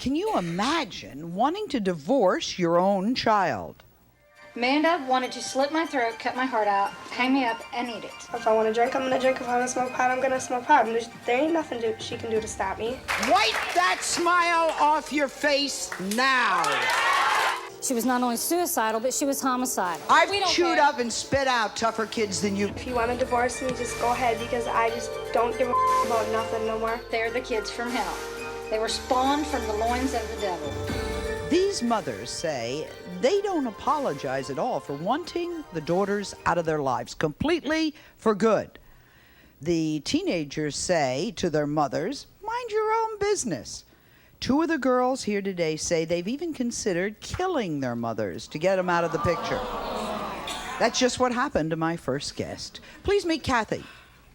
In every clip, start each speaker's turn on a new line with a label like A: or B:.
A: Can you imagine wanting to divorce your own child?
B: Amanda wanted to slit my throat, cut my heart out, hang me up, and eat it.
C: If I want to drink, I'm going to drink. If I want to smoke pot, I'm going to smoke pot. And there ain't nothing she can do to stop me.
A: Wipe that smile off your face now.
D: She was not only suicidal, but she was homicidal.
A: I've chewed up and spit out tougher kids than you.
C: If you want to divorce me, just go ahead, because I just don't give a about nothing no more.
B: They're the kids from hell. They were spawned from the loins of the devil.
A: These mothers say they don't apologize at all for wanting the daughters out of their lives completely for good. The teenagers say to their mothers, mind your own business. Two of the girls here today say they've even considered killing their mothers to get them out of the picture. That's just what happened to my first guest. Please meet Kathy.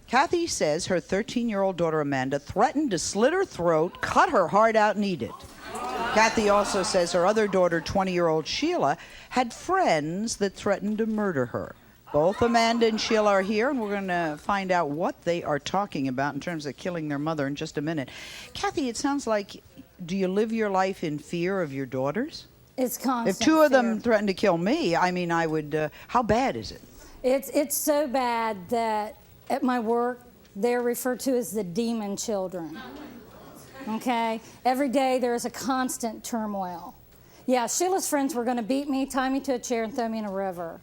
A: Kathy says her 13-year-old daughter Amanda threatened to slit her throat, cut her heart out, and eat it. Kathy also says her other daughter, 20-year-old Sheila, had friends that threatened to murder her. Both Amanda and Sheila are here, and we're going to find out what they are talking about in terms of killing their mother in just a minute. Kathy, it sounds like, do you live your life in fear of your daughters?
D: It's constant
A: If two of
D: fear.
A: them threatened to kill me, I mean, I would, how bad is it?
D: It's so bad that at my work, they're referred to as the demon children. Okay? Every day there is a constant turmoil. Yeah, Sheila's friends were going to beat me, tie me to a chair, and throw me in a river.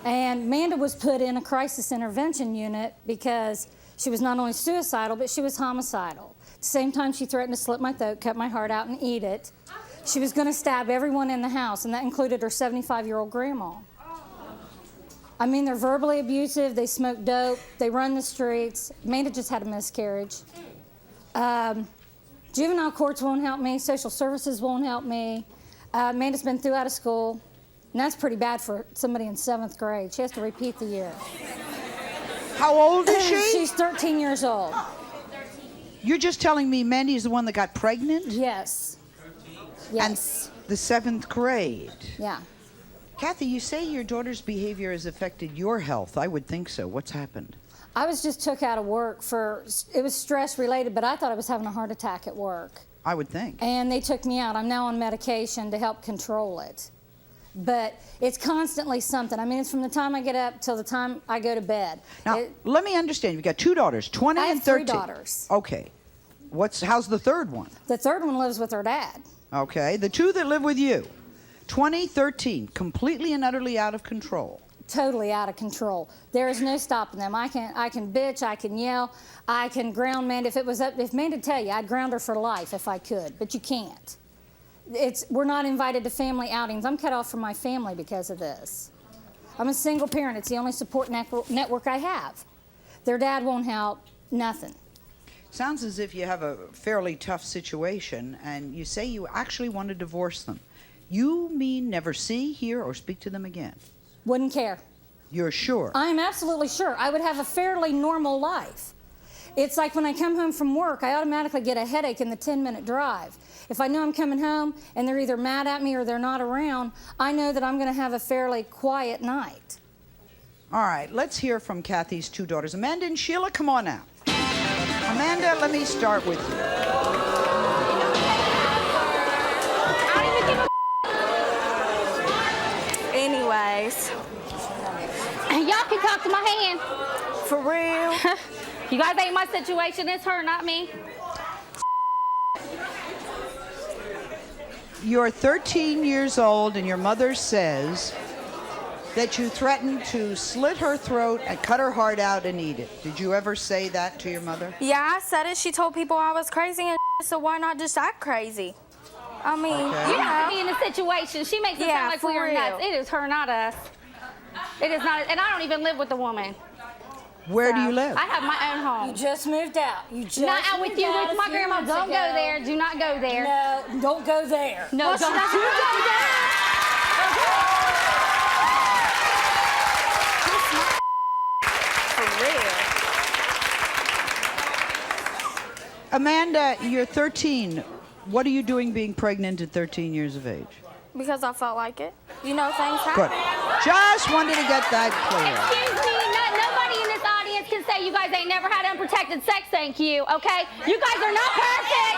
D: And Amanda was put in a crisis intervention unit because she was not only suicidal, but she was homicidal. At the same time, she threatened to slit my throat, cut my heart out, and eat it. She was going to stab everyone in the house, and that included her 75-year-old grandma. I mean, they're verbally abusive, they smoke dope, they run the streets. Amanda just had a miscarriage. Juvenile courts won't help me, social services won't help me. Amanda's been through out of school, and that's pretty bad for somebody in 7th grade. She has to repeat the year.
A: How old is she?
D: She's 13 years old.
A: You're just telling me Mandy's the one that got pregnant?
D: Yes. Yes.
A: And the 7th grade?
D: Yeah.
A: Kathy, you say your daughter's behavior has affected your health. I would think so. What's happened?
D: I was just took out of work it was stress related, but I thought I was having a heart attack at work.
A: I would think.
D: And they took me out. I'm now on medication to help control it. But it's constantly something. I mean, it's from the time I get up till the time I go to bed.
A: Now, let me understand. You've got 2 daughters, 20
D: I have
A: and 13.
D: 3 daughters.
A: Okay. How's the third one?
D: The third one lives with her dad.
A: Okay. The 2 that live with you, 20, 13, completely and utterly out of control.
D: Totally out of control. There is no stopping them. I can bitch, I can yell, I can ground Amanda. If Amanda tell you, I'd ground her for life if I could, but you can't. We're not invited to family outings. I'm cut off from my family because of this. I'm a single parent. It's the only support network I have. Their dad won't help, nothing.
A: Sounds as if you have a fairly tough situation, and you say you actually want to divorce them. You mean never see, hear, or speak to them again?
D: Wouldn't care.
A: You're sure?
D: I'm absolutely sure. I would have a fairly normal life. It's like when I come home from work, I automatically get a headache in the 10-minute drive. If I know I'm coming home and they're either mad at me or they're not around, I know that I'm going to have a fairly quiet night.
A: All right, let's hear from Kathy's 2 daughters. Amanda and Sheila, come on out. Amanda, let me start with you.
E: Anyways.
F: Y'all can talk to my hand.
E: For real?
F: You guys ain't my situation. It's her, not me.
A: You're 13 years old, and your mother says that you threatened to slit her throat and cut her heart out and eat it. Did you ever say that to your mother?
E: Yeah, I said it. She told people I was crazy, and so why not just act crazy? I mean,
A: Okay.
F: You have to be in the situation. She makes it
E: Yeah,
F: sound like we
E: for
F: are
E: real.
F: nuts. It is her, not us. It is not, and I don't even live with the woman.
A: Where do you live?
F: I have my own
D: You
F: home.
D: just moved out. You just
F: Not out with
D: moved
F: you,
D: out
F: with
D: a
F: my
D: few
F: grandma.
D: months
F: Don't go
D: ago.
F: there. Do not go there.
D: No, don't go there.
F: No,
E: Well,
F: don't
E: she doesn't
F: you
E: go
F: go there.
E: for real.
A: Amanda, you're 13. What are you doing being pregnant at 13 years of age?
E: Because I felt like it. You know, things
A: Good.
E: happen.
A: Just wanted to get that clear.
F: Excuse me, nobody in this audience can say you guys ain't never had unprotected sex, thank you, okay? You guys are not perfect.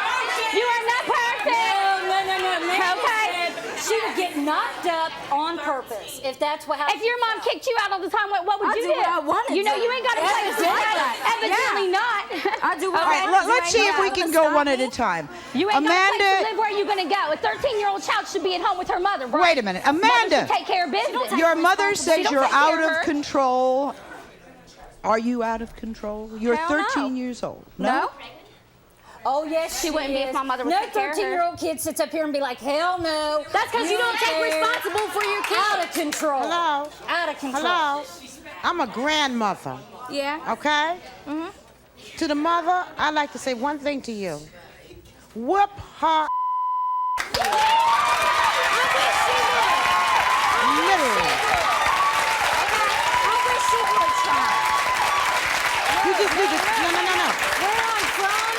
F: You are not perfect.
D: she would get knocked up on purpose if that's what happened.
F: If your mom kicked you out all the time, what would you do?
G: What I wanted
F: You know,
G: to.
F: you ain't got to play with that. Evidently not.
G: I do what
A: All right,
G: I want to
A: let's
G: do.
A: see if we can go one at a time.
F: You ain't got a place to
A: Amanda,
F: live. Where are you going to go? A 13-year-old child should be at home with her mother, right?
A: wait a minute.
F: Mother
A: Amanda,
F: should take care of business.
A: your mother says
F: don't
A: you're
F: take care
A: out
F: of
A: of
F: her.
A: control. Are you out of control? You're
F: Hell no.
A: 13 years old.
F: No?
D: Oh, yes,
F: She wouldn't be
D: is.
F: if my mother would
D: No
F: take care of her.
D: 13-year-old kid sits up here and be like, hell no.
F: That's because you don't take
D: care.
F: responsible for your kids.
D: Out of control.
H: Hello?
D: Out of control.
H: Hello? I'm a grandmother,
F: Yeah.
H: okay? To the mother, I'd like to say one thing to you. Whoop her literally.
D: I wish she would, child.
H: You just need to, no.
D: Where I'm from,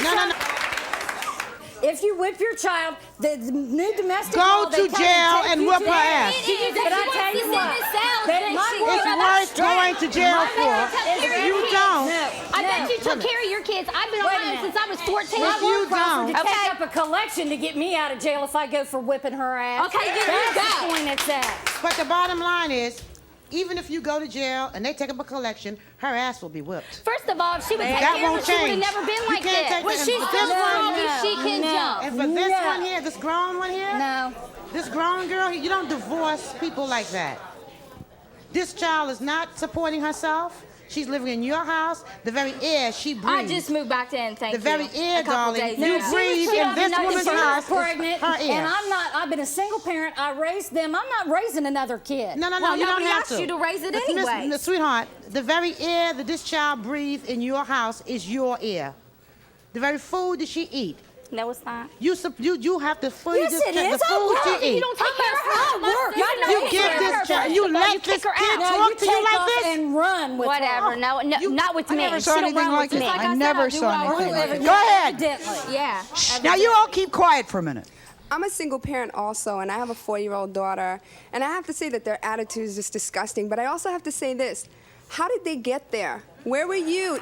H: No.
D: if you whip your child, the new domestic
H: Go
D: law, they
H: to
D: come
H: jail
D: take
H: and
D: you
H: whoop
D: to
H: her
D: jail.
H: ass.
D: But I tell you what, that my
H: It's
D: woman-
H: worth going to jail for.
F: If
H: you don't.
F: I bet you took care of your kids. I've been
D: Wait a
F: on mine
D: minute.
F: since I was 14.
H: If you
D: Crawford
H: don't.
D: to
F: Okay.
D: take up a collection to get me out of jail if I go for whipping her ass.
F: Okay, then you
D: That's
F: go.
D: the point it's at.
H: But the bottom line is, even if you go to jail and they take up a collection, her ass will be whipped.
F: First of all, if she would take
H: That
F: care of
H: won't
F: her, she would have
H: change.
F: never been
H: You
F: like
H: can't
F: this.
H: take
F: When
H: that-
F: she's
H: but
F: still
H: this one-
F: strong, she can jump.
H: And for this
D: No.
H: one here, this grown one here,
D: No.
H: this grown girl, you don't divorce people like that. This child is not supporting herself. She's living in your house. The very air she breathes.
F: I just moved back in, thank
H: The
F: you.
H: very air,
F: a couple
H: darling,
F: days
H: you
F: ago.
H: breathe in this woman's house. is
D: pregnant,
H: her ear.
D: and I've been a single parent. I raised them. I'm not raising another kid.
H: No,
F: Well,
H: you don't
F: nobody
H: have
F: asked
H: to.
F: you to raise it
H: Listen,
F: anyway.
H: Miss Sweetheart, the very air that this child breathes in your house is your air. The very food that she eats.
F: No, it's not.
H: You have to feed
D: Yes,
H: this
D: it
H: child
D: is.
H: the
D: I
H: food
D: work.
H: she
F: You
H: eats.
F: don't take care of her.
D: I work.
F: You
H: You give this child, you let this kid talk to you like this?
D: and run with
F: Whatever.
D: her.
F: No, not with
A: I
F: me.
A: never
F: She
A: saw
F: don't
A: anything
F: run
A: like
F: with
A: that.
F: me.
A: I never saw anything like that. Go ahead.
D: Evidently.
F: Yeah.
A: Now you all keep quiet for a minute.
I: I'm a single parent also, and I have a 4-year-old daughter. And I have to say that their attitude is just disgusting. But I also have to say this. How did they get there? Where were you?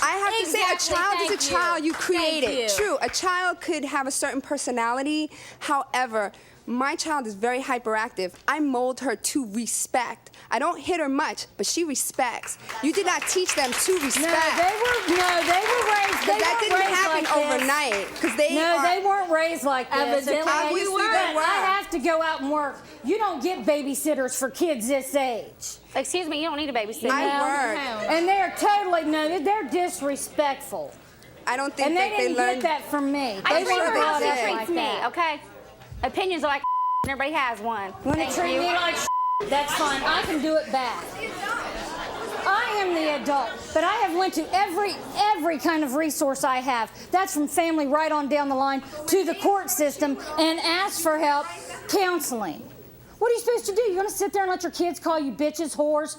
I: I have to say, a child is a child. You create it. True, a child could have a certain personality. However, my child is very hyperactive. I mold her to respect. I don't hit her much, but she respects. You did not teach them to respect.
D: They were raised. They
I: that
D: weren't
I: didn't
D: raised
I: happen
D: like this.
I: overnight. Because they
D: No,
I: are,
D: they weren't raised like this.
F: Evidently
D: okay?
I: we were.
D: But I have to go out and work. You don't get babysitters for kids this age.
F: Excuse me, you don't need a babysitter.
I: I work.
D: And they're they're disrespectful.
I: I don't think
D: And they
I: that
D: didn't
I: learned.
D: get that from me.
F: I
D: They
F: treat
D: weren't
F: her how
D: brought
F: she
D: up
F: treats
D: like
F: me,
D: that.
F: okay? Opinions are like and everybody has one.
D: When they
F: Thank
D: treat
F: you.
D: me like that's fine. I can do it back. I am the adult, but I have went to every kind of resource I have. That's from family right on down the line to the court system and asked for help, counseling. What are you supposed to do? You're going to sit there and let your kids call you bitches, whores,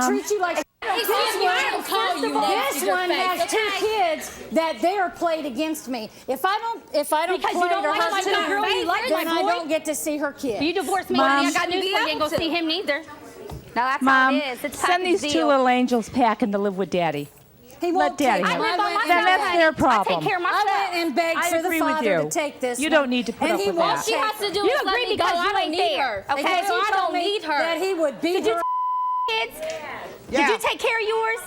D: treat you like
F: Excuse me, I don't call you names
D: this
F: to your
D: one
F: face,
D: has two
F: okay?
D: kids that they are played against me. If I don't
F: Because you
D: play
F: don't
D: to
F: like
D: her
F: my
D: too,
F: girl, you like
D: then
F: my
D: I
F: boy.
D: don't get to see her kids.
F: You divorced me,
G: Mom.
F: honey. I got news for you. You ain't gonna see him neither. Now that's how
G: Mom,
F: it is. It's
G: send these
F: package
G: two
F: deal.
G: little angels packing to live with Daddy.
D: He
G: Let
D: won't
G: Daddy
D: take
G: have
D: it.
G: it.
F: I live by myself,
G: Then that's
F: honey.
G: their
F: I
G: problem.
F: take care of myself.
D: I went and begged
G: I
D: for the
G: agree with
D: father
G: you.
D: to take this
G: You
D: one.
G: don't need to put
D: And
G: up
D: he
G: with
D: won't
G: that.
F: All she
D: take
F: has to do
D: it.
F: is
E: You
F: let
E: agree
F: me go.
E: because you
F: I don't
E: ain't
F: need
E: need
F: her.
E: her.
F: Okay,
D: Because
F: so
D: he
F: I
D: told
F: don't
D: me
F: need her.
D: that he would beat
F: Did you
D: her.
F: kids?
A: Yeah.
F: Did you take care of yours?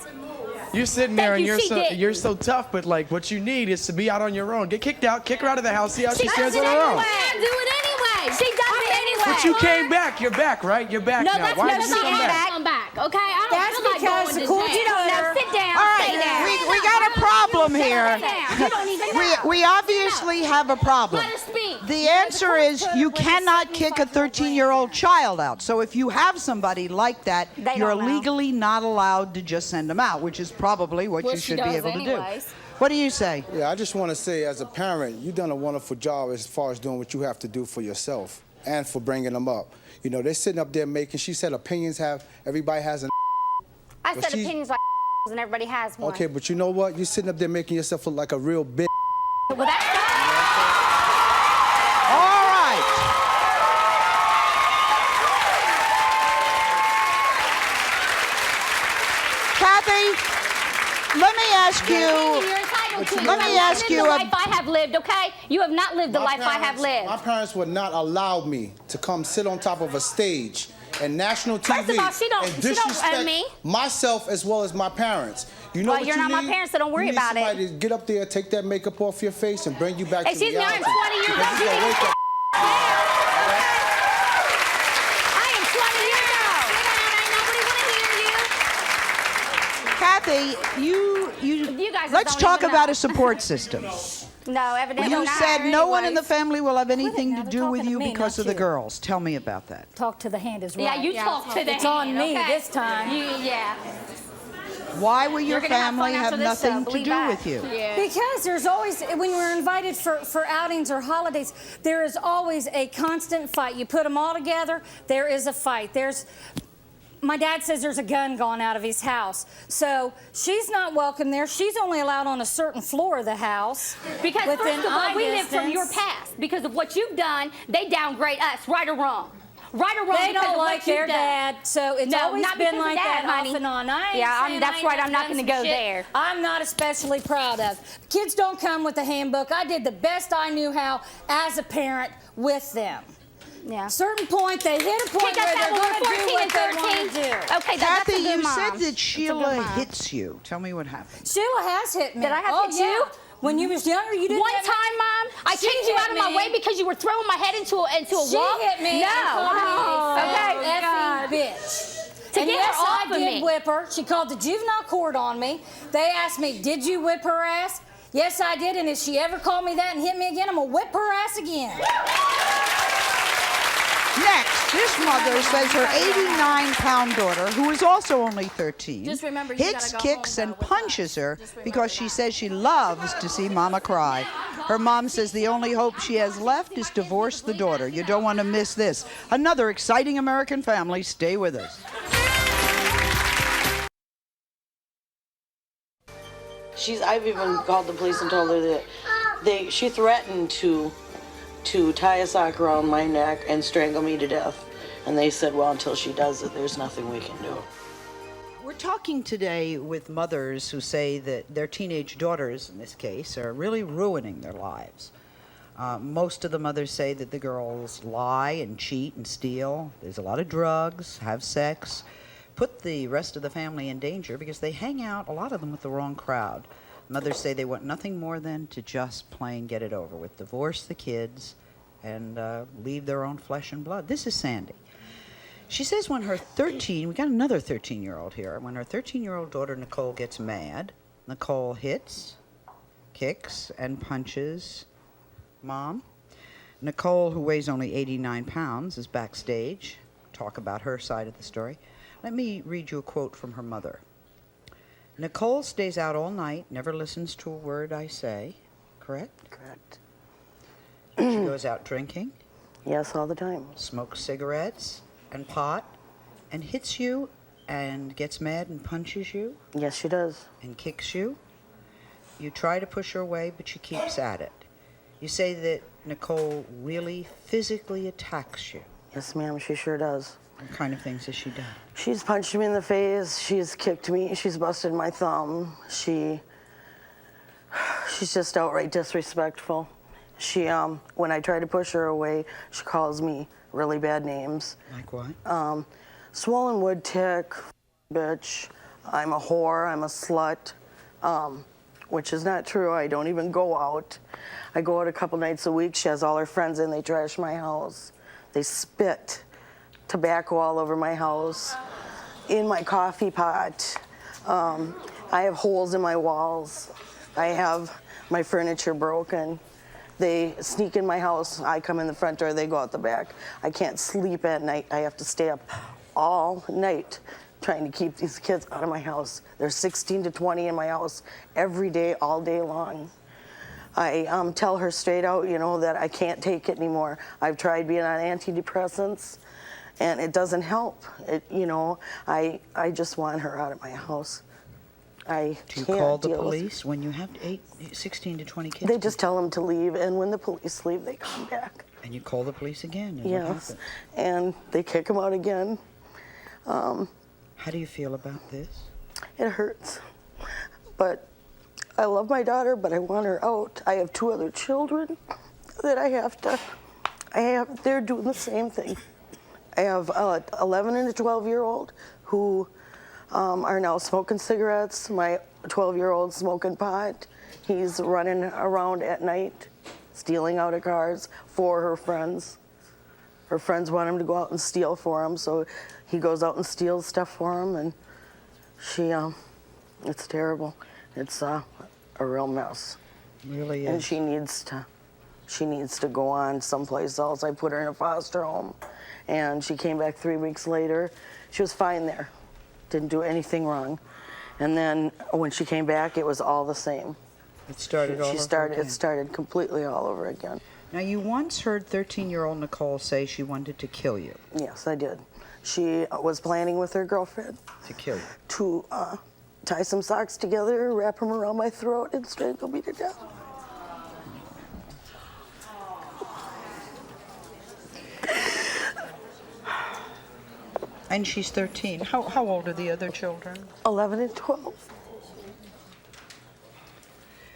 J: You're sitting there
F: Thank
J: and
F: you, she did.
J: you're so tough, but like what you need is to be out on your own. Get kicked out, kick her out of the house, see how she
F: She
J: stands
F: does
J: on
F: it
J: her own.
F: anyway. I do it anyway. She does it anyway.
J: But you came back. You're back, right? You're back
F: No,
J: now.
F: that's
J: Why
F: not
J: did you come
F: not
J: back?
F: come back. Okay, I don't
D: That's
F: feel like
D: because
F: going
D: the
F: to
D: court's
F: jail. You don't know. Sit down.
A: All
F: Stay
A: right,
F: down.
A: we got a problem here.
F: Sit down. You don't even know.
A: We obviously have a problem.
F: Let her speak.
A: The answer is you cannot kick a 13-year-old child out. So if you have somebody like that,
F: They
A: you're
F: don't know.
A: legally not allowed to just send them out, which is probably what
F: Well,
A: you
F: she
A: should be
F: does
A: able to do.
F: anyways.
A: What do you say?
K: Yeah, I just want to say, as a parent, you've done a wonderful job as far as doing what you have to do for yourself and for bringing them up. You know, they're sitting up there making, she said opinions everybody has an
F: I
K: But
F: said
K: she's-
F: opinions like and everybody has one.
K: Okay, but you know what? You're sitting up there making yourself look like a real bitch.
F: Well, that's
A: All right. Kathy, let me ask you.
F: You're entitled don't
K: but
F: to
K: you
F: you.
K: know
A: Let me
F: You have
A: ask
F: lived
A: you
F: the
A: a-
F: life I have lived, okay? You have not lived the life I have lived.
K: My parents would not allow me to come sit on top of a stage and national TV
F: First of all, she don't
K: and
F: own
K: disrespect
F: me.
K: myself as well as my parents. You know
F: Well,
K: what
F: you're
K: you
F: not my
K: need?
F: parents, so don't worry
K: You need
F: about it.
K: somebody to get up there, take that makeup off your face, and bring you back to
F: Excuse me, I am
K: reality.
F: 20 years
K: Because
F: old.
K: you
F: You
K: gonna
F: need
K: wake
F: to
K: up.
F: I am 20 years old. Sit down. Ain't nobody want to hear you.
A: Kathy,
F: You guys
A: let's
F: don't
A: talk
F: even
A: about
F: know.
A: a support system.
F: No, evidently
A: You
F: not.
A: said no one in the
D: anyways.
A: family will have anything
D: now,
A: to
D: they're
A: do with
D: talking to
A: you
D: me,
A: because
D: not
A: of the
D: you.
A: girls. Tell me about that.
D: Talk to the hand is right.
F: Yeah, you talk to the
D: It's on
F: hand,
D: me
F: okay?
D: this time.
F: Yeah.
A: Why will your
F: You're gonna have
A: family
F: fun
A: have
F: after this,
A: nothing to
F: believe
A: do
F: that.
A: with you?
F: Yeah.
D: Because there's always, when we're invited for outings or holidays, there is always a constant fight. You put them all together, there is a fight. My dad says there's a gun gone out of his house. So she's not welcome there. She's only allowed on a certain floor of the house.
F: Because
D: within
F: first of all,
D: eye
F: we live from your
D: distance.
F: past. Because of what you've done, they downgrade us, right or wrong. Right or wrong
D: They
F: because
D: don't
F: of
D: like
F: what you've
D: their
F: done.
D: dad, so it's
F: No,
D: always
F: not
D: been
F: because of
D: like
F: that,
D: that
F: honey.
D: off and on. I ain't
F: Yeah,
D: saying
F: that's
D: I
F: right,
D: ain't
F: I'm not
D: done
F: gonna
D: some
F: go
D: shit
F: there.
D: I'm not especially proud of. Kids don't come with a handbook. I did the best I knew how as a parent with them.
F: Yeah.
D: Certain point, they hit a point
F: Kick us
D: where they're
F: out when
D: going to
F: we're
D: do
F: 14
D: what
F: and
D: they want
F: 13.
D: to do.
F: Okay, that's
A: Kathy,
F: a good
A: you
F: mom.
A: said that
F: That's a good
A: Sheila
F: mom.
A: hits you. Tell me what happened.
D: Sheila has hit me.
F: Did I have
D: oh,
F: hit you?
D: yeah. When you was younger, you didn't
F: One
D: hit me.
F: time, Mom, I
D: She
F: kicked you
D: hit
F: out of my
D: me.
F: way because you were throwing my head into a
D: She
F: wall.
D: hit me
F: No.
D: and called me a
F: Okay.
D: effing bitch.
F: To
D: And
F: get
D: yes,
F: her off
D: I
F: of
D: did
F: me.
D: whip her. She called the juvenile court on me. They asked me, did you whip her ass? Yes, I did, and if she ever called me that and hit me again, I'm gonna whip her ass again.
A: Next, this mother says her 89-pound daughter, who is also only 13,
F: Just remember, you
A: hits,
F: gotta go
A: kicks,
F: home,
A: and
F: though, with
A: punches
F: us.
A: her
F: Just remember
A: because she
F: that.
A: says she loves to see Mama cry. Her mom says the only hope she has left is to divorce the daughter. You don't want to miss this. Another exciting American family. Stay with us.
L: I've even called the police and told her that she threatened to tie a sock around my neck and strangle me to death. And they said, well, until she does it, there's nothing we can do.
A: We're talking today with mothers who say that their teenage daughters, in this case, are really ruining their lives. Most of the mothers say that the girls lie and cheat and steal. There's a lot of drugs, have sex, put the rest of the family in danger because they hang out, a lot of them, with the wrong crowd. Mothers say they want nothing more than to just plain get it over with, divorce the kids, and leave their own flesh and blood. This is Sandy. She says when her we got another 13-year-old here, when her 13-year-old daughter Nicole gets mad, Nicole hits, kicks, and punches Mom. Nicole, who weighs only 89 pounds, is backstage. Talk about her side of the story. Let me read you a quote from her mother. Nicole stays out all night, never listens to a word I say. Correct?
L: Correct.
A: She goes out drinking.
L: Yes, all the time.
A: Smokes cigarettes and pot and hits you and gets mad and punches you.
L: Yes, she does.
A: And kicks you. You try to push her away, but she keeps at it. You say that Nicole really physically attacks you.
L: Yes, ma'am, she sure does.
A: What kind of things has she done?
L: She's punched me in the face. She's kicked me. She's busted my thumb. She's just outright disrespectful. She, when I try to push her away, she calls me really bad names.
A: Like what?
L: Swollen wood tick, bitch. I'm a whore. I'm a slut. Which is not true. I don't even go out. I go out a couple nights a week. She has all her friends in. They trash my house. They spit tobacco all over my house, in my coffee pot. I have holes in my walls. I have my furniture broken. They sneak in my house. I come in the front door. They go out the back. I can't sleep at night. I have to stay up all night trying to keep these kids out of my house. There's 16 to 20 in my house every day, all day long. I tell her straight out, you know, that I can't take it anymore. I've tried being on antidepressants, and it doesn't help. You know, I just want her out of my house. Do
A: you call the police when you have 16 to 20 kids?
L: They just tell them to leave, and when the police leave, they come back.
A: And you call the police again? And what
L: Yes,
A: happens?
L: and they kick them out again.
A: How do you feel about this?
L: It hurts, but I love my daughter, but I want her out. I have 2 other children that they're doing the same thing. I have 11 and a 12-year-old who are now smoking cigarettes. My 12-year-old smoking pot. He's running around at night, stealing out of cars for her friends. Her friends want him to go out and steal for him, so he goes out and steals stuff for him, and it's terrible. It's a real mess.
A: It really is.
L: And she needs to go on someplace else. I put her in a foster home, and she came back 3 weeks later. She was fine there, didn't do anything wrong. And then when she came back, it was all the same.
A: It started all over again.
L: It started completely all over again.
A: Now, you once heard 13-year-old Nicole say she wanted to kill you.
L: Yes, I did. She was planning with her girlfriend
A: to kill you.
L: To tie some socks together, wrap them around my throat, and strangle me to death.
A: And she's 13. How old are the other children?
L: 11 and 12.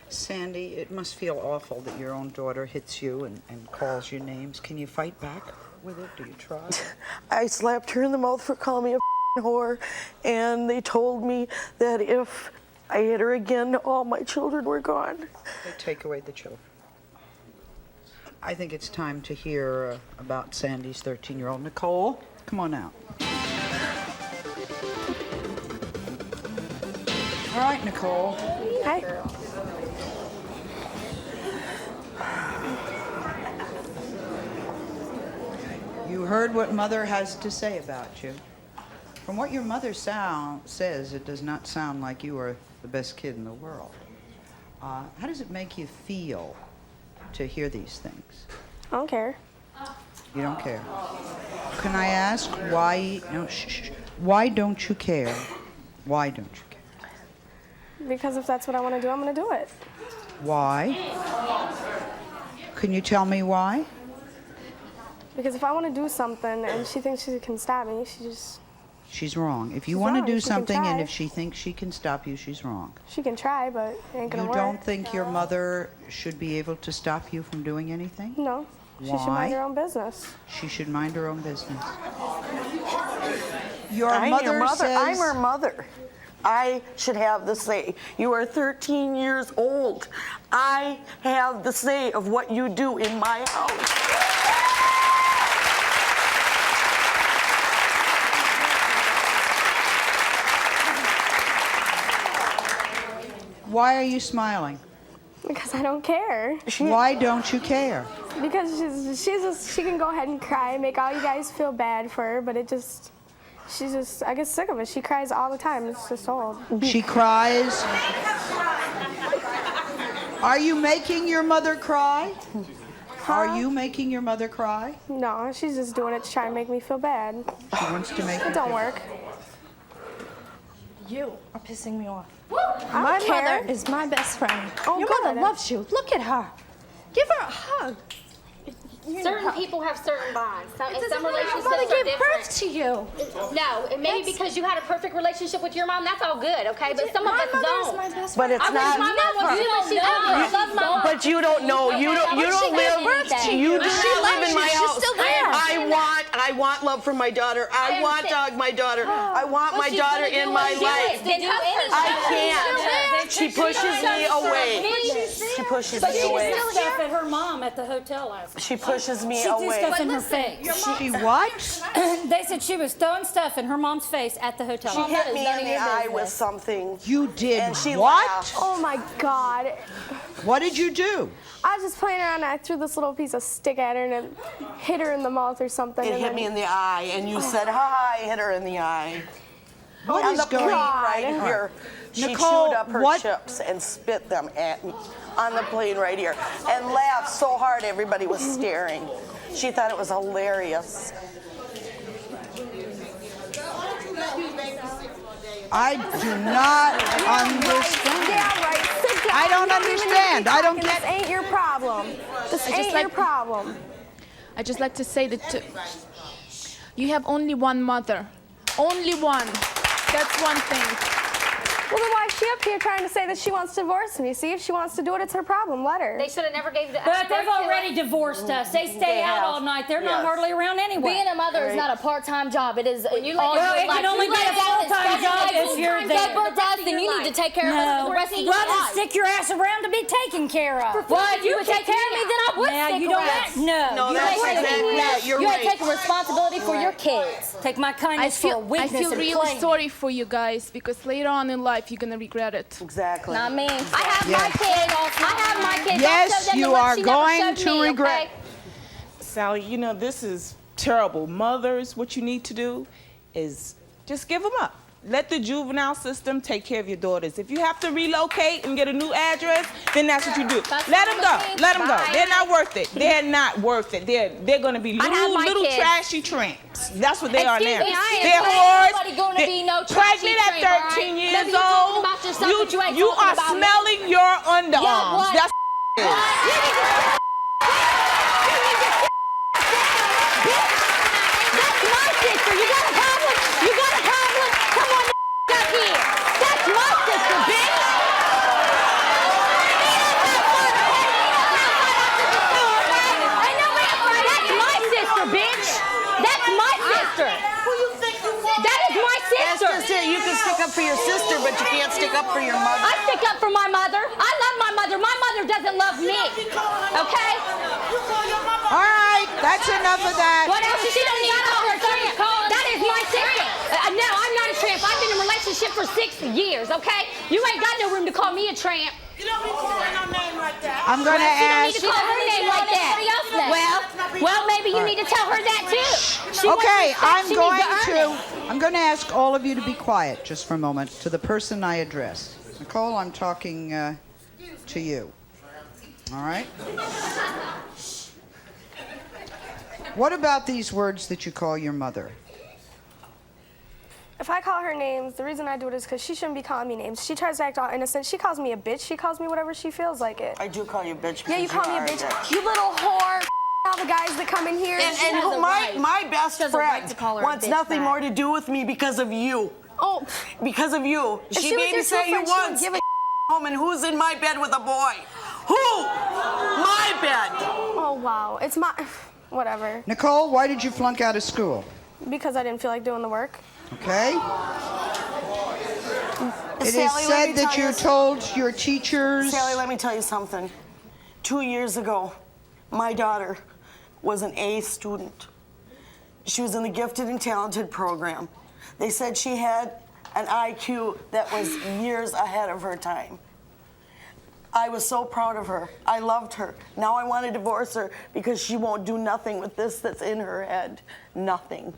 A: Sandy, it must feel awful that your own daughter hits you and calls you names. Can you fight back with it? Do you try?
L: I slapped her in the mouth for calling me a whore, and they told me that if I hit her again, all my children were gone.
A: They take away the children. I think it's time to hear about Sandy's 13-year-old. Nicole, come on out. All right, Nicole.
C: Hi.
A: You heard what Mother has to say about you. From what your mother says, it does not sound like you are the best kid in the world. How does it make you feel to hear these things?
C: I don't care.
A: You don't care. Can I ask why? No, shh. Why don't you care? Why don't you care?
C: Because if that's what I want to do, I'm going to do it.
A: Why? Can you tell me why?
C: Because if I want to do something and she thinks she can stop me,
A: She's wrong. If you
C: She's
A: want to
C: wrong.
A: do
C: She can
A: something and
C: try.
A: if she thinks she can stop you, she's wrong.
C: She can try, but it ain't going to
A: You
C: work.
A: don't think your mother should be able to stop you from doing anything?
C: No. She should
A: Why?
C: mind her own business.
A: She should mind her own business.
L: I'm
A: Your mother says...
L: I'm her mother. I should have the say. You are 13 years old. I have the say of what you do in my house.
A: Why are you smiling?
C: Because I don't care.
A: Why don't you care?
C: Because she can go ahead and cry and make all you guys feel bad for her, but I get sick of it. She cries all the time. It's just old.
A: She cries. Are you making your mother cry? Are you making your mother cry?
C: No, she's just doing it to try and make me feel bad.
A: She wants to make
C: It don't work.
F: You are pissing me off.
C: My
F: mother is my best friend.
C: Oh,
F: Your
C: good.
F: mother loves you. Look at her. Give her a hug.
M: Certain people have certain bonds. Some relationships
F: mother
M: are
F: gave
M: different.
F: birth to you.
M: No, it may be because you had a perfect relationship with your mom. That's all good, okay? But some of us don't.
L: But it's
M: I wish
L: not.
M: my mom was you and she loves my mom.
L: But you don't know. You don't live. You do not live in my house.
F: She's still there.
L: I want love from my daughter. I want to hug my daughter. I want my daughter in my life. I can't. She pushes me away. She pushes me away.
D: She threw stuff at her mom at the hotel last night.
L: She pushes me
D: She threw
L: away.
D: stuff in her face.
A: She what?
D: They said she was throwing stuff in her mom's face at the hotel.
L: She hit me in the eye with something.
A: You did
L: And she
A: what?
L: laughed.
C: Oh my God.
A: What did you do?
C: I was just playing around and I threw this little piece of stick at her and it hit her in the mouth or something.
L: It
C: and
L: hit
C: then-
L: me in the eye, and you said, "Hi," hit her in the eye.
A: What
L: On
A: is
L: the plane
A: going
L: right
A: on?
L: here. She
A: Nicole,
L: chewed up her
A: what-
L: chips and spit them at me on the plane right here, and laughed so hard everybody was staring. She thought it was hilarious.
A: I do not understand.
C: Yeah, right. Sit down.
A: I don't
C: You even need to be
A: understand. I don't
C: talking.
A: get-
C: This ain't your problem. This ain't your problem.
E: I just like to say that you have only one mother. Only one. That's one thing.
C: Well, then why is she up here trying to say that she wants to divorce me. See, if she wants to do it, it's her problem. Let her.
M: They should have never gave the.
D: But they've already divorced us. They stay out all night. They're not hardly around anyway.
M: Being a mother is not a part-time job. It is. When you
D: well, it can only be a full-time job if you're there.
M: Then you need to take care of us the rest of your
D: Well, then
M: life.
D: stick your ass around to be taken care of.
M: Well, if you would take care of me, then I would stick around.
L: No, that's exactly that. You're
M: you
L: right.
M: You take responsibility for your kids.
D: Take my kindness for a weakness.
N: I feel
D: and
N: really
D: plain.
N: sorry for you guys because later on in life you're gonna regret it.
L: Exactly.
M: Not me. I have my kids. I have my kids.
A: Yes,
M: I'll show them
A: you
M: the love
A: are
M: she never
A: going
M: showed
A: to
M: me,
A: regret.
M: okay?
O: Sally, you know, this is terrible. Mothers, what you need to do is just give them up. Let the juvenile system take care of your daughters. If you have to relocate and get a new address, then that's what you do. Let them go. Let them go. They're not worth it. They're not worth it. They're going to be little trashy tramps. That's what they are now. They're whores. Pregnant at 13 years old. You are smelling your underarms. That's
M: That's my sister. You got a problem? You got a problem? Come on up here. That's my sister, bitch. I know that's my sister, bitch. That's my sister.
L: Who you think you are?
M: That is my sister.
L: That's just it. You can stick up for your sister, but you can't stick up for your mother.
M: I stick up for my mother. I love my mother. My mother doesn't love me. Okay?
A: All right, that's enough of that.
M: What else? She don't need to call her tramp. That is my sister. No, I'm not a tramp. I've been in a relationship for 6 years, okay? You ain't got no room to call me a tramp.
L: You don't need to call her name like that.
A: I'm going to ask.
M: She don't need to call her name like that. Well, maybe you need to tell her that too.
A: Okay, I'm going to ask all of you to be quiet just for a moment to the person I address. Nicole, I'm talking to you. All right? What about these words that you call your mother?
C: If I call her names, the reason I do it is because she shouldn't be calling me names. She tries to act all innocent. She calls me a bitch. She calls me whatever she feels like it.
L: I do call you a bitch.
C: Yeah, you call me a bitch. You little whore. All the guys that come in here.
L: My best
C: She has a
L: friend
C: right to call her a
L: wants
C: bitch
L: nothing
C: back.
L: more to do with me because of you.
C: Oh,
L: because of you.
C: If
L: She
C: she was
L: made me
C: your
L: say you
C: girlfriend, she
L: once.
C: wouldn't give
L: Home and who's in my bed with a boy? Who? My bed.
C: Oh wow, it's my whatever.
A: Nicole, why did you flunk out of school?
C: Because I didn't feel like doing the work.
A: Okay. It is
L: Sally, let
A: said
L: me
A: that
L: tell
A: you told your teachers.
L: Sally, let me tell you something. 2 years ago, my daughter was an A student. She was in the gifted and talented program. They said she had an IQ that was years ahead of her time. I was so proud of her. I loved her. Now I want to divorce her because she won't do nothing with this that's in her head. Nothing.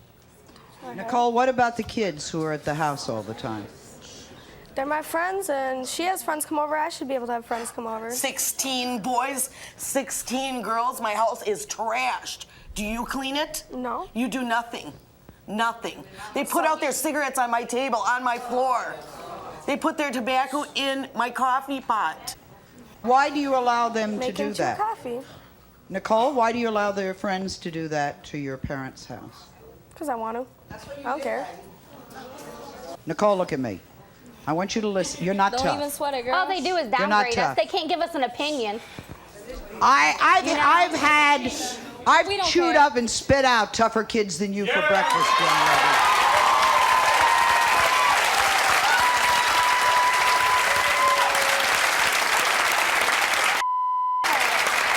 A: Nicole, what about the kids who are at the house all the time?
C: They're my friends, and she has friends come over. I should be able to have friends come over.
L: 16 boys, 16 girls. My house is trashed. Do you clean it?
C: No.
L: You do nothing. Nothing. They put out their cigarettes on my table, on my floor. They put their tobacco in my coffee pot.
A: Why do you allow them
C: Make
A: to do
C: him chew
A: that?
C: coffee.
A: Nicole, why do you allow their friends to do that to your parents' house?
C: Because I want to. I don't care.
A: Nicole, look at me. I want you to listen. You're not
M: Don't
A: tough.
M: even sweat it, girl. All they do is
A: You're not
M: downgrade
A: tough.
M: us. They can't give us an opinion.
A: I've
M: We don't
A: chewed
M: care.
A: up and spit out tougher kids than you for breakfast, young lady.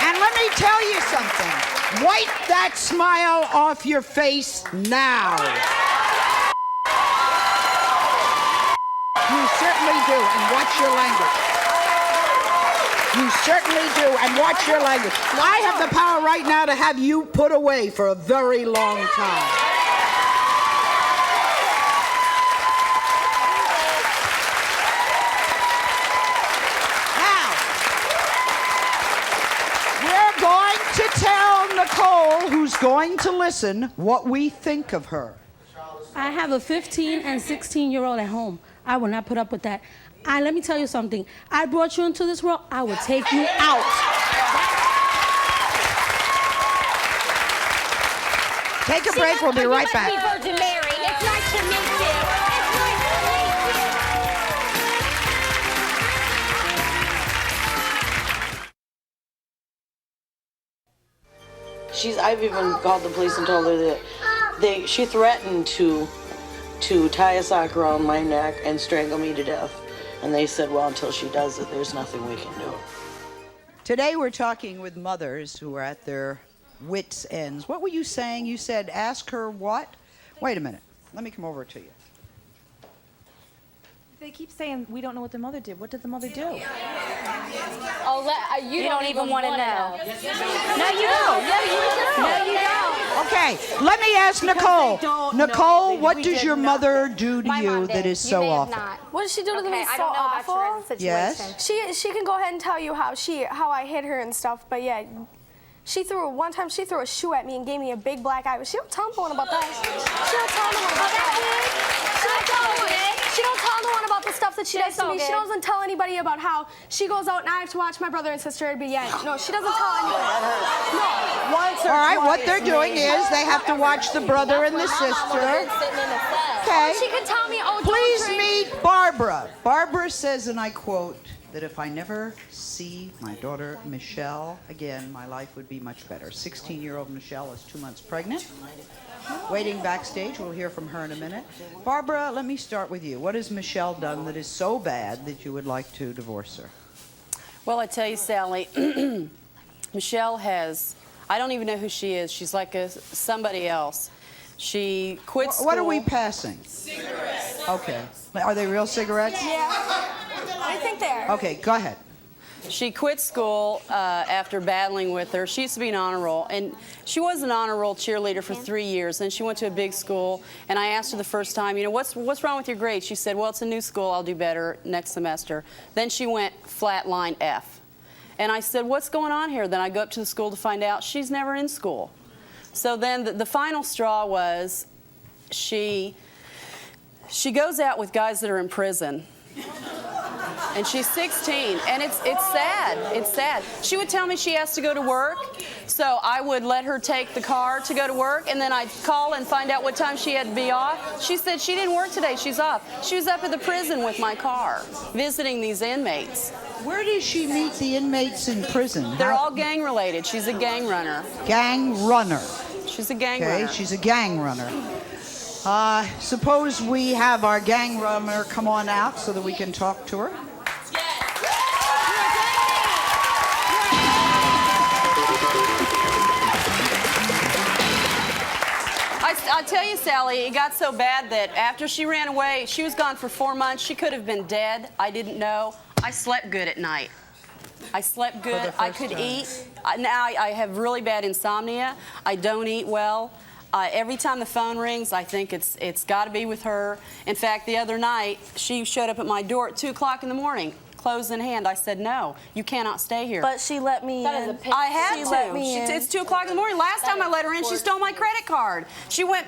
A: And let me tell you something. Wipe that smile off your face now. You certainly do, and watch your language. You certainly do, and watch your language. I have the power right now to have you put away for a very long time. Now, we're going to tell Nicole, who's going to listen, what we think of her.
P: I have a 15 and 16-year-old at home. I will not put up with that. Let me tell you something. I brought you into this world. I will take you out.
A: Take a break. We'll be right back.
M: You must be Virgin Mary. It's nice to meet you. It's nice to meet you.
L: I've even called the police and told her that she threatened to tie a sock around my neck and strangle me to death. And they said, well, until she does it, there's nothing we can do.
A: Today we're talking with mothers who are at their wits' ends. What were you saying? You said, ask her what? Wait a minute. Let me come over to you.
G: They keep saying we don't know what the mother did. What did the mother do?
M: Oh, you don't even want to know.
G: No, you don't.
M: No, you don't.
A: Okay, let me ask Nicole. Nicole, what does your mother do to you that is so awful?
C: What does she do to me
M: I
C: so
M: don't know about your
C: awful?
M: situation.
A: Yes.
C: She can go ahead and tell you how I hit her and stuff, but yeah. One time she threw a shoe at me and gave me a big black eye, but she don't tell no one about that. She don't tell no one about that. She don't tell no one about the stuff that she does to me. She doesn't tell anybody about how she goes out and I have to watch my brother and sister, but yeah, no, she doesn't tell anybody. No.
A: All right, what they're doing is they have to watch the brother and the sister. Okay.
C: She can tell me, oh,
A: Please meet Barbara. Barbara says, and I quote, that if I never see my daughter Michelle again, my life would be much better. 16-year-old Michelle is 2 months pregnant. Waiting backstage. We'll hear from her in a minute. Barbara, let me start with you. What has Michelle done that is so bad that you would like to divorce her?
Q: Well, I tell you, Sally, Michelle has, I don't even know who she is. She's like somebody else. She quit school.
A: What are we passing?
Q: Cigarettes.
A: Okay. Are they real cigarettes?
C: Yeah. I think they are.
A: Okay, go ahead.
Q: She quit school after battling with her. She used to be an honor roll, and she was an honor roll cheerleader for 3 years. Then she went to a big school, and I asked her the first time, you know, what's wrong with your grades? She said, well, it's a new school. I'll do better next semester. Then she went flat line F. And I said, what's going on here? Then I go up to the school to find out she's never in school. So then the final straw was she goes out with guys that are in prison. And she's 16, and it's sad. It's sad. She would tell me she has to go to work, so I would let her take the car to go to work, and then I'd call and find out what time she had to be off. She said she didn't work today, she's off. She was up at the prison with my car, visiting these inmates.
A: Where does she meet the inmates in prison?
Q: They're all gang related. She's a gang runner.
A: Gang runner.
Q: She's a gang runner.
A: Okay, she's a gang runner. Suppose we have our gang runner come on out so that we can talk to her.
Q: I tell you, Sally, it got so bad that after she ran away, she was gone for 4 months. She could have been dead. I didn't know. I slept good at night. I slept good. I could eat. Now I have really bad insomnia. I don't eat well. Every time the phone rings, I think it's got to be with her. In fact, the other night, she showed up at my door at 2 o'clock in the morning. Clothes in hand. I said, no, you cannot stay here.
C: But she let me in.
Q: I had to.
C: Let me in.
Q: It's 2 o'clock in the morning. Last time I let her in, she stole my credit card. She went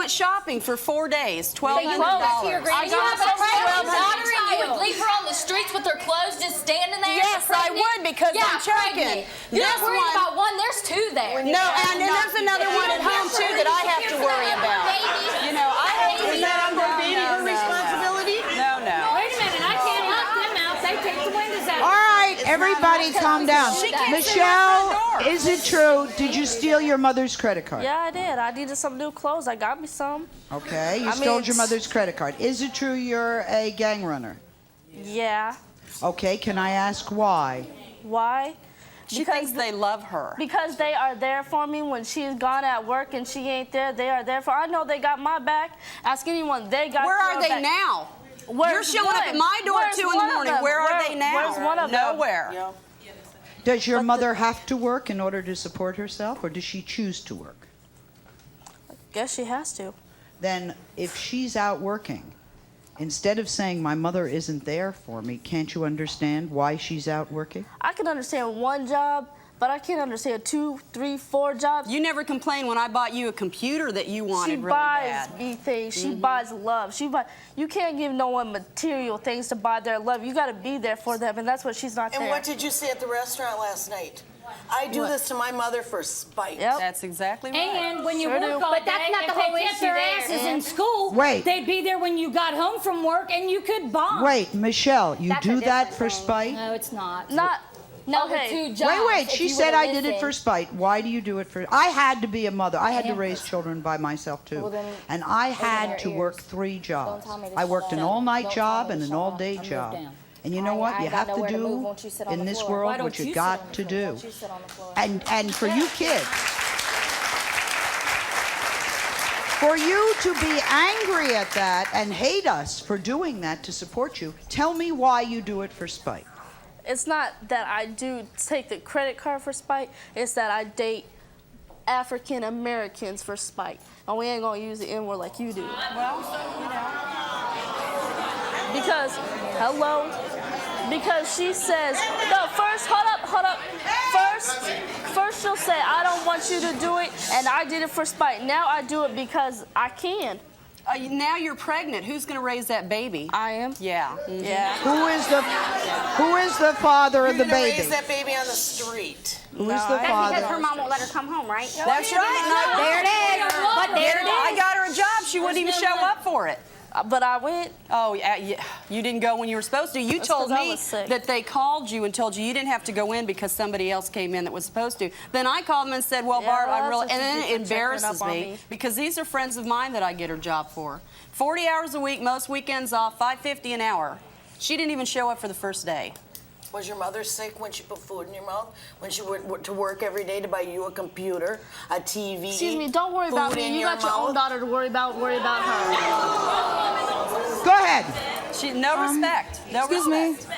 Q: shopping for 4 days, $1,200.
M: You have a pregnant daughter and you would leave her on the streets with her clothes just standing there?
Q: Yes, I would, because I'm choking.
M: You're not worried about one, there's two there.
Q: No, and there's another one at home, too, that I have to worry about. You know, I have to...
A: Is that on baby her responsibility?
Q: No.
M: Wait a minute, I can't lock them out. They take the windows out.
A: All right, everybody calm down. Michelle, is it true? Did you steal your mother's credit card?
R: Yeah, I did. I needed some new clothes. I got me some.
A: Okay, you stole your mother's credit card. Is it true you're a gang runner?
R: Yeah.
A: Okay, can I ask why?
R: Why?
Q: She thinks they love her.
R: Because they are there for me when she's gone at work and she ain't there. They are there for I know they got my back. Ask anyone. They got
Q: Where are they
R: back.
Q: now? You're showing up at my door at 2 in the morning. Where are they now?
R: Where's one of them?
Q: Nowhere.
A: Does your mother have to work in order to support herself, or does she choose to work?
R: I guess she has to.
A: Then if she's out working, instead of saying my mother isn't there for me, can't you understand why she's out working?
R: I can understand one job, but I can't understand 2, 3, 4 jobs.
Q: You never complained when I bought you a computer that you wanted really bad.
R: She buys me things. She buys love. You can't give no one material things to buy their love. You got to be there for them, and that's what she's not there.
L: And what did you say at the restaurant last night? I do this to my mother for spite.
R: Yep.
Q: That's exactly right.
D: And when you
R: Sure
D: work
R: do.
D: all
M: But
D: day,
M: that's not
D: if
M: the whole
D: they kept
M: issue
D: their
M: there.
D: asses in school,
A: Wait.
D: they'd be there when you got home from work, and you could bond.
A: Wait, Michelle, you
M: That's a
A: do that
M: different
A: for
M: thing.
A: spite?
D: No, it's not.
R: Not
D: number
R: Okay.
D: 2 jobs.
A: Wait,
D: if
A: she
D: you
A: said
D: would've
A: I did it for
D: listened.
A: spite. Why do you do it for? I had to be a mother. I had to raise children by myself too.
D: Well, then,
A: And I
D: open
A: had
D: their
A: to
D: ears.
A: work 3 jobs.
D: tell me to
A: I
D: shut
A: worked an
D: up.
A: all-night
D: Don't
A: job
D: tell me
A: and
D: to
A: an
D: shut up.
A: all-day
D: I'll move
A: job.
D: down.
A: And you know
D: I
A: what?
D: ain't
A: You
D: got
A: have to
D: nowhere to move.
A: do
D: Won't you sit on
A: in
D: the
A: this
D: floor? Why
A: world
D: don't
A: what
D: you
A: you
D: sit on
A: got
D: the
A: to
D: floor?
A: do.
D: Won't you sit on the floor?
A: And for you kids, for you to be angry at that and hate us for doing that to support you, tell me why you do it for spite.
R: It's not that I do take the credit card for spite. It's that I date African Americans for spite. And we ain't gonna use the N word like you do.
Q: Well, you know.
R: Because, hello? Because she says, no, first, hold up. First she'll say, I don't want you to do it, and I did it for spite. Now I do it because I can.
Q: Now you're pregnant. Who's going to raise that baby?
R: I am.
Q: Yeah.
R: Yeah.
A: Who is the father of the baby?
L: Raise that baby on the street.
A: Who is the
M: That's
A: father?
M: because her mom won't let her come home, right?
Q: That's right.
M: There it is. But there it is.
Q: I got her a job. She wouldn't even show up for it.
R: But I went.
Q: Oh, yeah, you didn't go when you were supposed to. You
R: That's
Q: told
R: 'cause I
Q: me
R: was sick.
Q: that they called you and told you didn't have to go in because somebody else came in that was supposed to. Then I called them and said, well,
R: Yeah,
Q: Barb,
R: well,
Q: I'm really,
R: that's
Q: and
R: what
Q: then
R: you
Q: it
R: did for checking
Q: embarrasses
R: up on
Q: me
R: me.
Q: because these are friends of mine that I get her job for. 40 hours a week, most weekends off, $5.50 an hour. She didn't even show up for the first day.
L: Was your mother sick when she put food in your mouth? When she went to work every day to buy you a computer, a TV?
R: Excuse me, don't worry about
L: food
R: me.
L: in
R: You
L: your
R: got your
L: mouth?
R: own daughter to worry about her.
A: Go ahead.
Q: No respect. No
S: Excuse
Q: respect.
S: me.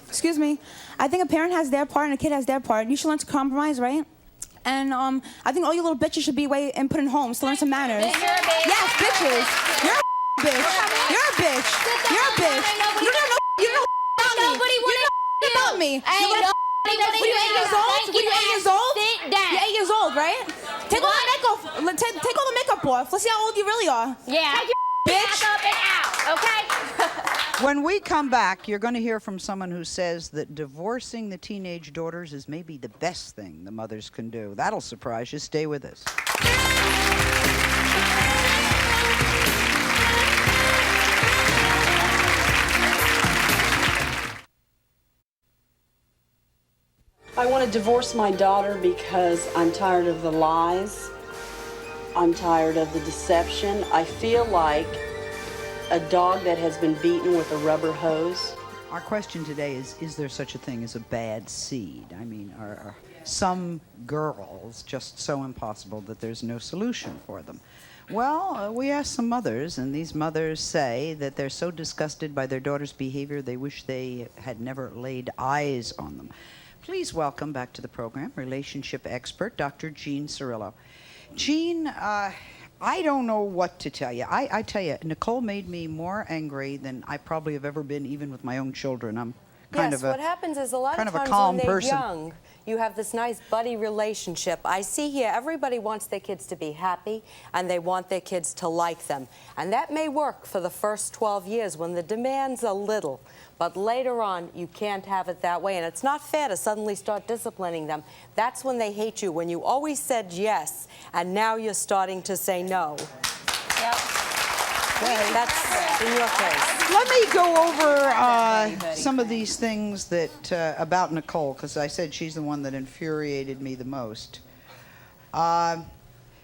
S: Excuse me. I think a parent has their part and a kid has their part. You should learn to compromise, right? And I think all you little bitches should be away and put in homes to learn some manners.
M: You're a bitch.
S: Yes, bitches. You're a bitch. You're a bitch. You're a bitch. You don't know about me.
M: Nobody
S: You don't know about me.
M: Ain't
S: You
M: nobody
S: What are you, 8 years old? What are you, 8 years old?
M: Sit down.
S: You're 8 years old, right? Take all the makeup. Take all the makeup off. Let's see how old you really are.
M: Yeah. Take your
S: bitch.
M: back up and out, okay?
A: When we come back, you're going to hear from someone who says that divorcing the teenage daughters is maybe the best thing the mothers can do. That'll surprise you. Stay with us.
Q: I want to divorce my daughter because I'm tired of the lies. I'm tired of the deception. I feel like a dog that has been beaten with a rubber hose.
A: Our question today is there such a thing as a bad seed? I mean, are some girls just so impossible that there's no solution for them? Well, we asked some mothers, and these mothers say that they're so disgusted by their daughter's behavior they wish they had never laid eyes on them. Please welcome back to the program relationship expert, Dr. Jean Cirillo. Jean, I don't know what to tell you. I tell you, Nicole made me more angry than I probably have ever been, even with my own children. I'm kind
T: Yes,
Q: of a
T: what happens is a lot
Q: kind
T: of
Q: of a
T: times
Q: calm
T: when they're
Q: person.
T: young, you have this nice buddy relationship. I see here everybody wants their kids to be happy and they want their kids to like them. And that may work for the first 12 years when the demands are little. But later on, you can't have it that way. And it's not fair to suddenly start disciplining them. That's when they hate you, when you always said yes and now you're starting to say no.
M: Yep.
T: And that's in your case.
A: Let me go over some of these things that about Nicole, because I said she's the one that infuriated me the most.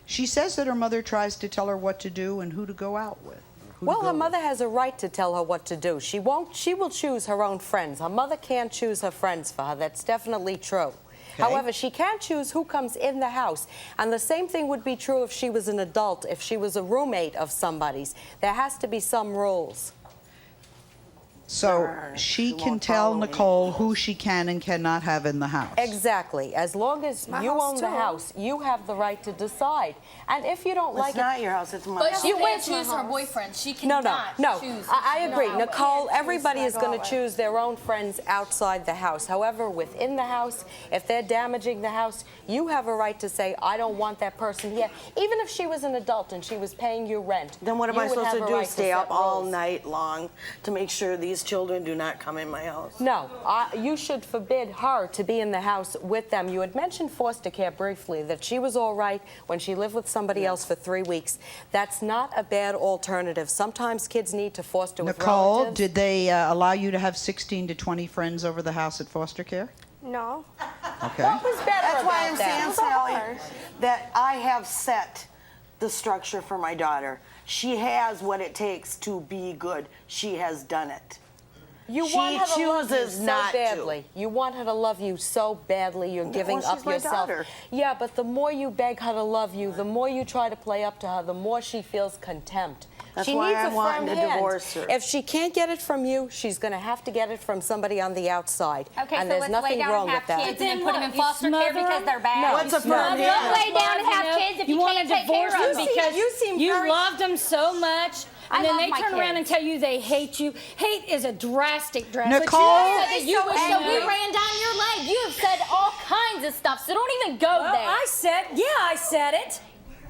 A: She says that her mother tries to tell her what to do and who to go out with.
T: Well, her mother has a right to tell her what to do. She will choose her own friends. Her mother can't choose her friends for her. That's definitely true.
A: Okay.
T: However, she can't choose who comes in the house. And the same thing would be true if she was an adult, if she was a roommate of somebody's. There has to be some rules.
A: So she can tell Nicole who she can and cannot have in the house.
T: Exactly. As long as
A: My
T: you
A: house
T: own the
A: too.
T: house, you have the right to decide. And if you don't like
L: It's not your house, it's my
D: But
L: house.
D: she
T: You
D: can't
T: went to
D: choose
T: my
D: her
T: house.
D: boyfriend. She
T: No,
D: cannot
T: no.
D: choose.
T: I agree.
D: No.
T: Nicole, everybody is going to choose their own friends outside the house. However, within the house, if they're damaging the house, you have a right to say, I don't want that person here. Even if she was an adult and she was paying you rent.
L: Then what am
T: you
L: I
T: would
L: supposed
T: have
L: to
T: a
L: do?
T: right
L: Stay
T: set
L: up all
T: rules.
L: night long to make sure these children do not come in my house?
T: No, you should forbid her to be in the house with them. You had mentioned foster care briefly, that she was all right when she lived with somebody else for 3 weeks. That's not a bad alternative. Sometimes kids need to foster with
A: Nicole,
T: relatives.
A: did they allow you to have 16 to 20 friends over the house at foster care?
C: No.
A: Okay.
T: What was better
L: That's
T: about
L: why I'm
T: that?
L: saying, Sally, that I have set the structure for my daughter. She has what it takes to be good. She has done it.
T: You
L: She
T: want her to love you
L: chooses
T: so
L: not to.
T: badly. You want her to love you so badly. You're giving
L: Well,
T: up
L: she's my
T: yourself.
L: daughter.
T: Yeah, but the more you beg her to love you, the more you try to play up to her, the more she feels contempt.
L: That's
T: she
L: why
T: needs
L: I'm
T: a
L: wanting
T: firm
L: to
T: hand.
L: divorce her.
T: If she can't get it from you, she's going to have to get it from somebody on the outside.
M: Okay,
T: and
M: so
T: there's
M: let's
T: nothing
M: lay down
T: wrong
M: and
T: with
M: have
T: that.
M: kids and then put them in
D: You
M: foster care
D: smother
M: because
D: them?
M: they're bad.
T: No.
L: What's a
M: No,
L: firm
M: don't
L: hand?
M: lay down and have kids if you
D: want
M: can't
D: to
M: take care
D: divorce
M: of
D: them
M: them.
D: because
T: you seem
D: you
T: very-
D: loved them so much,
M: I
D: and then
M: love
D: they
M: my
D: turn around and
M: kids.
D: tell you they hate you. Hate is a drastic.
A: Nicole?
M: So we ran down your leg. You have said all kinds of stuff, so don't even go there.
D: I said it.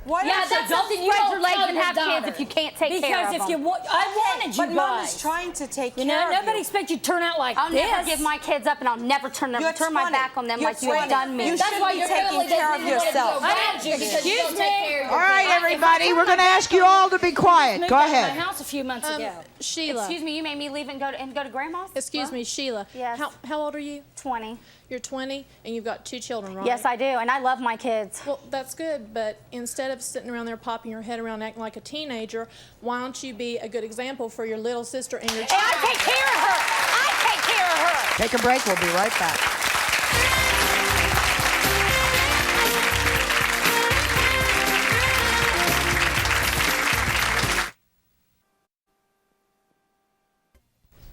M: Yeah, that's something you spread your legs and have kids if you can't take care of them.
D: Because if you want, I wanted you
T: But Mom
D: guys.
T: is trying to take
D: You
T: care
D: know,
T: of
D: nobody
T: you.
D: expects you to turn out like
M: I'll
D: this.
M: never give my kids up, and I'll never turn
T: You're
M: my
T: 20.
M: back on them
T: You're
M: like you have
T: 20.
M: done me.
T: You
M: That's
T: should
M: why
T: be
M: your
T: taking
M: family
T: care
M: doesn't
T: of
M: even let you
T: yourself.
M: go back because you
D: Excuse
M: don't
D: me.
M: take care of
A: All right,
M: yourself.
A: everybody, we're going to ask you all to be quiet.
D: Moved
A: Go
D: out of
A: ahead.
D: my house a few months ago.
B: Sheila.
M: Excuse me, you made me leave and go to grandma's?
B: Excuse me, Sheila.
M: Yes.
B: How old are you?
M: 20.
B: You're 20 and you've got 2 children, right?
M: Yes, I do, and I love my kids.
B: Well, that's good, but instead of sitting around there popping your head around acting like a teenager, why don't you be a good example for your little sister and your
M: And I take care of her. I take care of her.
A: Take a break. We'll be right back.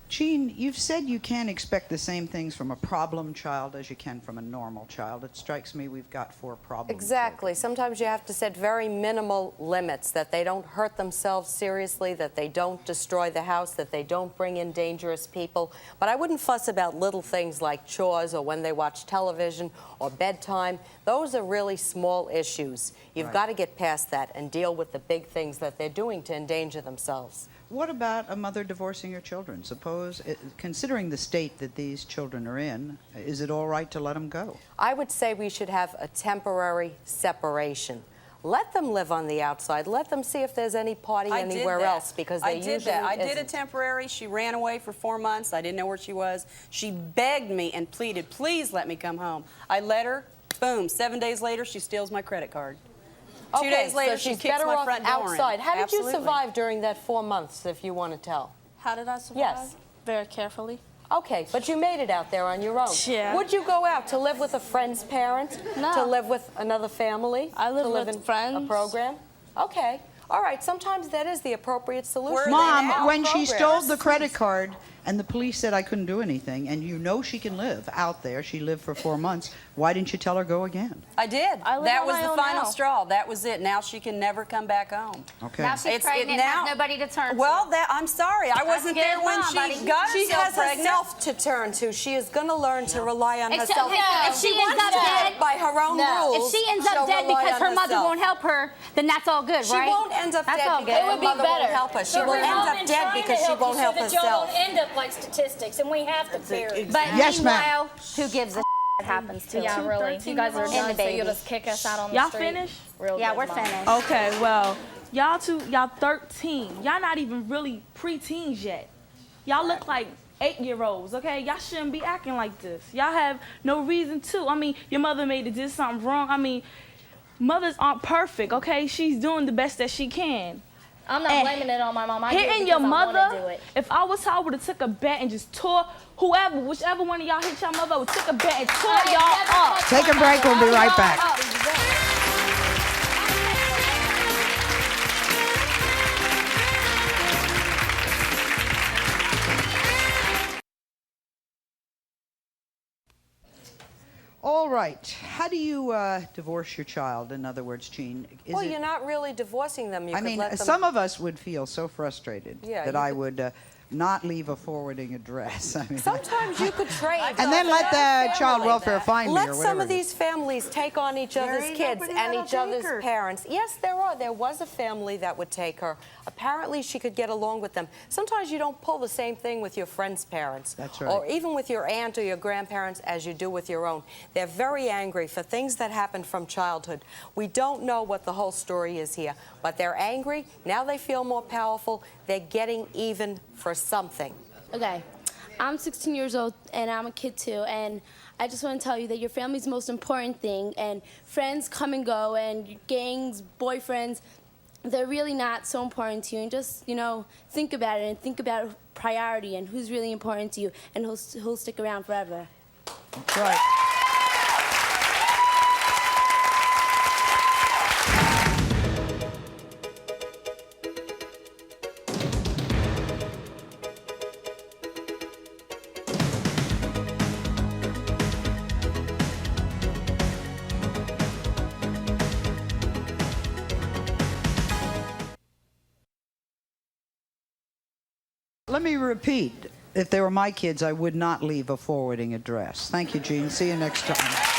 A: Jean, you've said you can't expect the same things from a problem child as you can from a normal child. It strikes me we've got 4 problems.
T: Exactly. Sometimes you have to set very minimal limits, that they don't hurt themselves seriously, that they don't destroy the house, that they don't bring in dangerous people. But I wouldn't fuss about little things like chores or when they watch television or bedtime. Those are really small issues. You've got to get past that and deal with the big things that they're doing to endanger themselves.
A: What about a mother divorcing her children? Suppose, considering the state that these children are in, is it all right to let them go?
T: I would say we should have a temporary separation. Let them live on the outside. Let them see if there's any party anywhere else, because they usually
Q: I did a
T: isn't.
Q: temporary. She ran away for 4 months. I didn't know where she was. She begged me and pleaded, please let me come home. I let her. Boom. 7 days later, she steals my credit card. 2 days later,
T: so
Q: she
T: she's
Q: kicks
T: better
Q: my
T: off
Q: front door in.
T: outside. How did
Q: Absolutely.
T: you survive during that 4 months, if you want to tell?
R: How did I survive?
T: Yes.
R: Very carefully.
T: Okay, but you made it out there on your own.
R: Yeah.
T: Would you go out to live with a friend's parent?
R: No.
T: To live with another family?
R: I live
T: to live
R: with
T: in
R: friends.
T: a program? Okay. All right, sometimes that is the appropriate solution.
A: Mom, when she stole the credit card and the police said I couldn't do anything, and you know she can live out there, she lived for 4 months, why didn't you tell her go again?
Q: I did.
R: I live
Q: That
R: on
Q: was
R: my
Q: the
R: own
Q: final
R: now.
Q: straw. That was it. Now she can never come back home.
A: Okay.
M: Now she's pregnant and has nobody to turn to.
Q: Well, I'm sorry. I wasn't
M: good
Q: there when
M: mom,
Q: she
M: buddy.
Q: got
T: She
Q: herself
T: has
Q: pregnant.
T: herself to turn to. She is going to learn to rely on
M: Except-
T: herself.
M: no,
T: If she
M: ends
T: wants
M: up
T: to
M: dead
T: live by her own rules,
M: If she ends up
T: she'll
M: dead
T: rely
M: because
T: on
M: her mother
T: herself.
M: won't help her, then that's all good,
T: She
M: right?
T: won't end up
M: That's
T: dead
M: all
T: because
M: good.
T: her mother won't help her. She
D: But
T: will
D: we've
T: end
D: all
T: up
D: been
T: dead
D: trying
T: because
D: to
T: she
D: help
T: won't
D: you
T: help
D: so that y'all
T: herself.
D: don't end up like statistics, and we have to bear it.
M: But
A: Yes, ma'am.
M: meanwhile, who gives a it happens to?
R: Yeah, really. You guys are
M: And
R: done,
M: the
R: so
M: baby.
R: you'll just kick us out on the
N: Y'all
R: street.
N: finished?
R: Real
M: Yeah,
R: good,
M: we're
R: Mom.
M: finished.
N: Okay, well, y'all 13. Y'all not even really pre-teens yet. Y'all look like 8-year-olds, okay? Y'all shouldn't be acting like this. Y'all have no reason to. I mean, your mother may have did something wrong. I mean, mothers aren't perfect, okay? She's doing the best that she can.
R: I'm not blaming it on my mom. I did it
N: Hitting
R: because
N: your
R: I wanted to do
N: mother,
R: it.
N: if I was her, I would have took a bat and just tore whichever one of y'all hit your mother, I would took a bat and tore y'all up.
A: Take a break. We'll be right back. All right. How do you divorce your child? In other words, Jean, is
T: Well,
A: it?
T: you're not really divorcing them. You
A: I
T: could
A: mean,
T: let them...
A: some of us would feel so frustrated
T: Yeah,
A: that
T: you
A: I
T: could-
A: would not leave a forwarding address. I mean,
T: Sometimes you could trade.
A: and then let the child welfare find me
T: Let
A: or
T: some
A: whatever.
T: of these families take on each other's
L: ain't
T: kids
L: nobody
T: and
L: that'll
T: each
L: take
T: other's
L: her.
T: parents. Yes, there are. There was a family that would take her. Apparently, she could get along with them. Sometimes you don't pull the same thing with your friend's parents.
A: That's right.
T: Or even with your aunt or your grandparents as you do with your own. They're very angry for things that happened from childhood. We don't know what the whole story is here, but they're angry. Now they feel more powerful. They're getting even for something.
U: Okay, I'm 16 years old and I'm a kid too, and I just want to tell you that your family's the most important thing, and friends come and go, and gangs, boyfriends, they're really not so important to you. And just, you know, think about it and think about priority and who's really important to you and who'll stick around forever.
A: That's right. Let me repeat. If they were my kids, I would not leave a forwarding address. Thank you, Gene. See you next time.